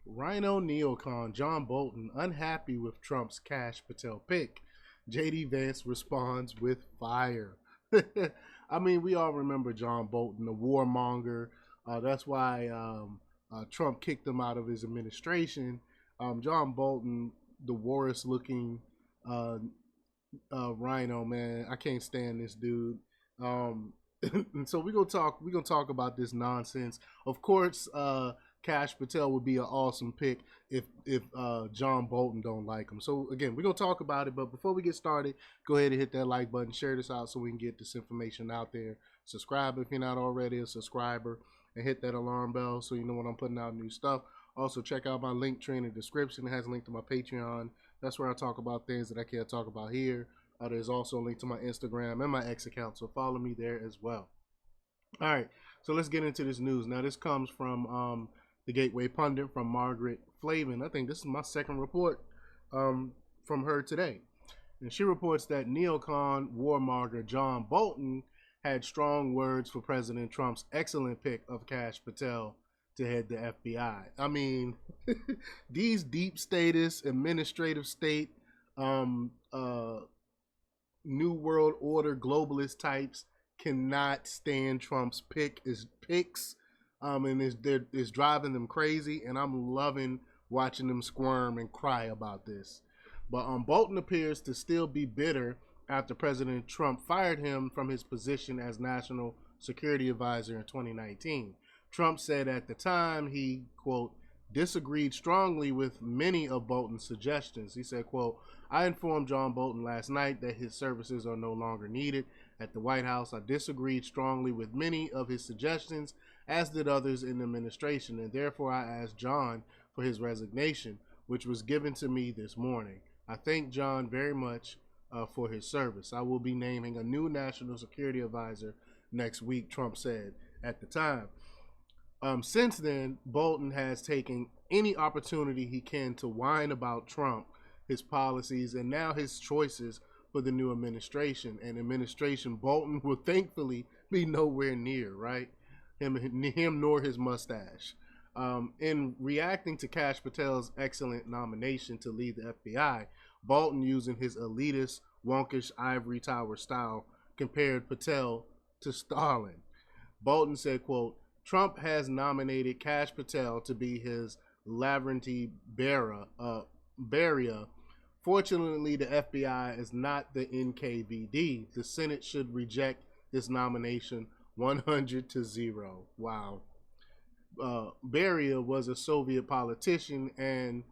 RINO Neocon John Bolton unhappy with Trump's Kash Patel pick. JD Vance responds with fire. I mean, we all remember John Bolton, the warmonger. That's why Trump kicked him out of his administration. John Bolton, the worst looking RINO, man. I can't stand this dude. And so we're gonna talk about this nonsense. Of course, Kash Patel would be an awesome pick if John Bolton don't like him. So again, we're gonna talk about it. But before we get started, go ahead and hit that like button, share this out so we can get this information out there. Subscribe if you're not already a subscriber, and hit that alarm bell so you know when I'm putting out new stuff. Also, check out my link tree in the description. It has a link to my Patreon. That's where I talk about things that I can't talk about here. There's also a link to my Instagram and my X account, so follow me there as well. All right, so let's get into this news. Now, this comes from the Gateway Pundit from Margaret Flavin. I think this is my second report from her today. And she reports that neocon warmonger John Bolton had strong words for President Trump's excellent pick of Kash Patel to head the FBI. I mean, these deep status, administrative state, New World Order globalist types cannot stand Trump's picks, and it's driving them crazy. And I'm loving watching them squirm and cry about this. But Bolton appears to still be bitter after President Trump fired him from his position as National Security Advisor in 2019. Trump said at the time he, quote, disagreed strongly with many of Bolton's suggestions. He said, quote, I informed John Bolton last night that his services are no longer needed at the White House. I disagreed strongly with many of his suggestions, as did others in the administration, and therefore I asked John for his resignation, which was given to me this morning. I thank John very much for his service. I will be naming a new National Security Advisor next week, Trump said at the time. Since then, Bolton has taken any opportunity he can to whine about Trump, his policies, and now his choices for the new administration. And administration Bolton will thankfully be nowhere near, right? Him nor his mustache. In reacting to Kash Patel's excellent nomination to lead the FBI, Bolton, using his elitist, wonkish ivory tower style, compared Patel to Stalin. Bolton said, quote, Trump has nominated Kash Patel to be his labyrinth barrier. Fortunately, the FBI is not the NKVD. The Senate should reject this nomination 100-0. Wow. Beria was a Soviet politician and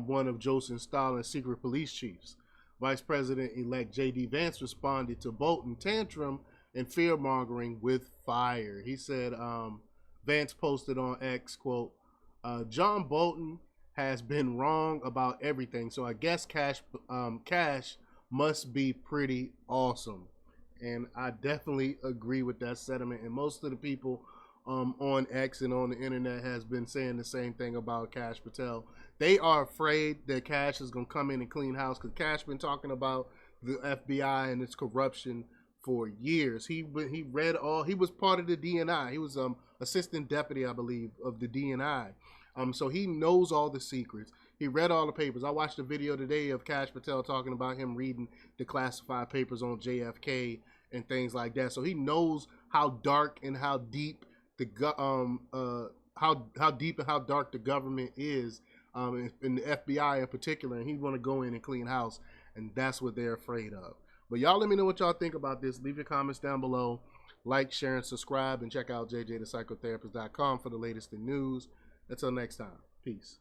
one of Joseph Stalin's secret police chiefs. Vice President-elect J.D. Vance responded to Bolton tantrum and fear-mongering with fire. He said, Vance posted on X, quote, John Bolton has been wrong about everything, so I guess Kash must be pretty awesome. And I definitely agree with that sentiment. And most of the people on X and on the internet has been saying the same thing about Kash Patel. They are afraid that Kash is going to come in and clean house, because Kash been talking about the FBI and its corruption for years. He was part of the DNI. He was assistant deputy, I believe, of the DNI. So he knows all the secrets. He read all the papers. I watched a video today of Kash Patel talking about him reading the classified papers on JFK and things like that. So he knows how dark and how deep how deep and how dark the government is, in the FBI in particular. And he want to go in and clean house, and that's what they're afraid of. But y'all let me know what y'all think about this. Leave your comments down below. Like, share, and subscribe. And check out jjthepsychotherapist.com for the latest in news. Until next time. Peace.